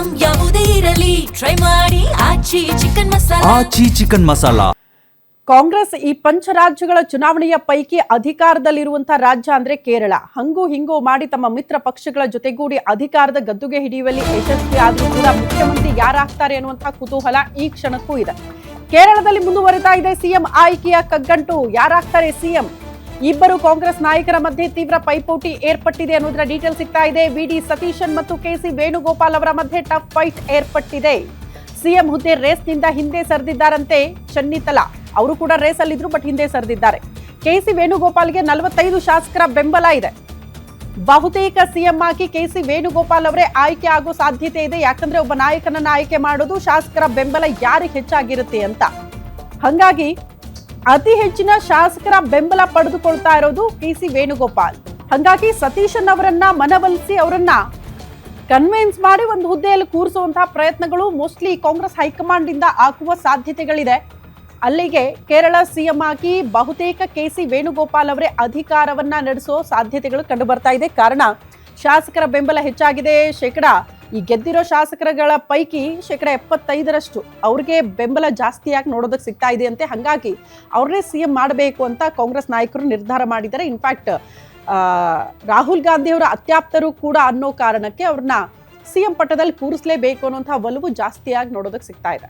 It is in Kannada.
ಐಟಂ ಯಾವುದೇ ಇರಲಿ ಟ್ರೈ ಮಾಡಿ ಆಚಿ ಚಿಕನ್ ಮಸಾಲಾ. ಕಾಂಗ್ರೆಸ್ ಈ ಪಂಚರಾಜ್ಯಗಳ ಚುನಾವಣೆಯ ಪೈಕಿ ಅಧಿಕಾರದಲ್ಲಿರುವಂತಹ ರಾಜ್ಯ ಅಂದ್ರೆ ಕೇರಳ. ಹಂಗೂ ಹಿಂಗೂ ಮಾಡಿ ತಮ್ಮ ಮಿತ್ರ ಪಕ್ಷಗಳ ಜೊತೆಗೂಡಿ ಅಧಿಕಾರದ ಗದ್ದುಗೆ ಹಿಡಿಯುವಲ್ಲಿ ಯಶಸ್ವಿ ಆದರೂ ಕೂಡ ಮುಖ್ಯಮಂತ್ರಿ ಯಾರಾಗ್ತಾರೆ ಅನ್ನುವಂತಹ ಕುತೂಹಲ ಈ ಕ್ಷಣಕ್ಕೂ ಇದೆ. ಕೇರಳದಲ್ಲಿ ಮುಂದುವರಿತಾ ಇದೆ ಸಿಎಂ ಆಯ್ಕೆಯ ಕಗ್ಗಂಟು. ಯಾರಾಗ್ತಾರೆ ಸಿಎಂ? ಇಬ್ಬರು ಕಾಂಗ್ರೆಸ್ ನಾಯಕರ ಮಧ್ಯೆ ತೀವ್ರ ಪೈಪೋಟಿ ಏರ್ಪಟ್ಟಿದೆ ಅನ್ನೋದರ ಡೀಟೇಲ್ ಸಿಗ್ತಾ ಇದೆ. ವಿಡಿ ಸತೀಶನ್ ಮತ್ತು ಕೆಸಿ ವೇಣುಗೋಪಾಲ್ ಅವರ ಮಧ್ಯೆ ಟಫ್ ಫೈಟ್ ಏರ್ಪಟ್ಟಿದೆ. ಸಿಎಂ ಹುದ್ದೆ ರೇಸ್ನಿಂದ ಹಿಂದೆ ಸರಿದಿದ್ದಾರಂತೆ ಚನ್ನಿತಲಾ. ಅವರು ಕೂಡ ರೇಸ್ ಅಲ್ಲಿದ್ರು, ಬಟ್ ಹಿಂದೆ ಸರಿದಿದ್ದಾರೆ. ಕೆಸಿ ವೇಣುಗೋಪಾಲ್ಗೆ 45 ಶಾಸಕರ ಬೆಂಬಲ ಇದೆ. ಬಹುತೇಕ ಸಿಎಂ ಆಗಿ ಕೆಸಿ ವೇಣುಗೋಪಾಲ್ ಅವರೇ ಆಯ್ಕೆ ಆಗೋ ಸಾಧ್ಯತೆ ಇದೆ. ಯಾಕಂದ್ರೆ ಒಬ್ಬ ನಾಯಕನನ್ನ ಆಯ್ಕೆ ಮಾಡೋದು ಶಾಸಕರ ಬೆಂಬಲ ಯಾರಿಗೆ ಹೆಚ್ಚಾಗಿರುತ್ತೆ ಅಂತ. ಹಾಗಾಗಿ ಅತಿ ಹೆಚ್ಚಿನ ಶಾಸಕರ ಬೆಂಬಲ ಪಡೆದುಕೊಳ್ತಾ ಇರೋದು ಕೆಸಿ ವೇಣುಗೋಪಾಲ್. ಹಾಗಾಗಿ ಸತೀಶನ್ ಅವರನ್ನ ಮನವೊಲಿಸಿ ಅವರನ್ನ ಕನ್ವಿನ್ಸ್ ಮಾಡಿ ಒಂದು ಹುದ್ದೆಯಲ್ಲಿ ಕೂರಿಸುವಂತಹ ಪ್ರಯತ್ನಗಳು ಮೋಸ್ಟ್ಲಿ ಕಾಂಗ್ರೆಸ್ ಹೈಕಮಾಂಡ್ ಇಂದ ಆಗುವ ಸಾಧ್ಯತೆಗಳಿದೆ. ಅಲ್ಲಿಗೆ ಕೇರಳ ಸಿಎಂ ಆಗಿ ಬಹುತೇಕ ಕೆಸಿ ವೇಣುಗೋಪಾಲ್ ಅವರೇ ಅಧಿಕಾರವನ್ನ ನಡೆಸೋ ಸಾಧ್ಯತೆಗಳು ಕಂಡು ಬರ್ತಾ ಇದೆ. ಕಾರಣ ಶಾಸಕರ ಬೆಂಬಲ ಹೆಚ್ಚಾಗಿದೆ. ಈ ಗೆದ್ದಿರೋ ಶಾಸಕರುಗಳ ಪೈಕಿ 75% ಅವ್ರಿಗೆ ಬೆಂಬಲ ಜಾಸ್ತಿಯಾಗಿ ನೋಡೋದಕ್ಕೆ ಸಿಗ್ತಾ ಇದೆ ಅಂತೆ. ಹಾಗಾಗಿ ಅವ್ರನ್ನೇ ಸಿಎಂ ಮಾಡಬೇಕು ಅಂತ ಕಾಂಗ್ರೆಸ್ ನಾಯಕರು ನಿರ್ಧಾರ ಮಾಡಿದ್ದಾರೆ. ಇನ್ಫ್ಯಾಕ್ಟ್ ರಾಹುಲ್ ಗಾಂಧಿ ಅವರ ಅತ್ಯಾಪ್ತರು ಕೂಡ ಅನ್ನೋ ಕಾರಣಕ್ಕೆ ಅವ್ರನ್ನ ಸಿಎಂ ಪಟ್ಟದಲ್ಲಿ ಕೂರಿಸಲೇಬೇಕು ಅನ್ನುವಂತಹ ಒಲವು ಜಾಸ್ತಿಯಾಗಿ ನೋಡೋದಕ್ಕೆ ಸಿಗ್ತಾ ಇದೆ.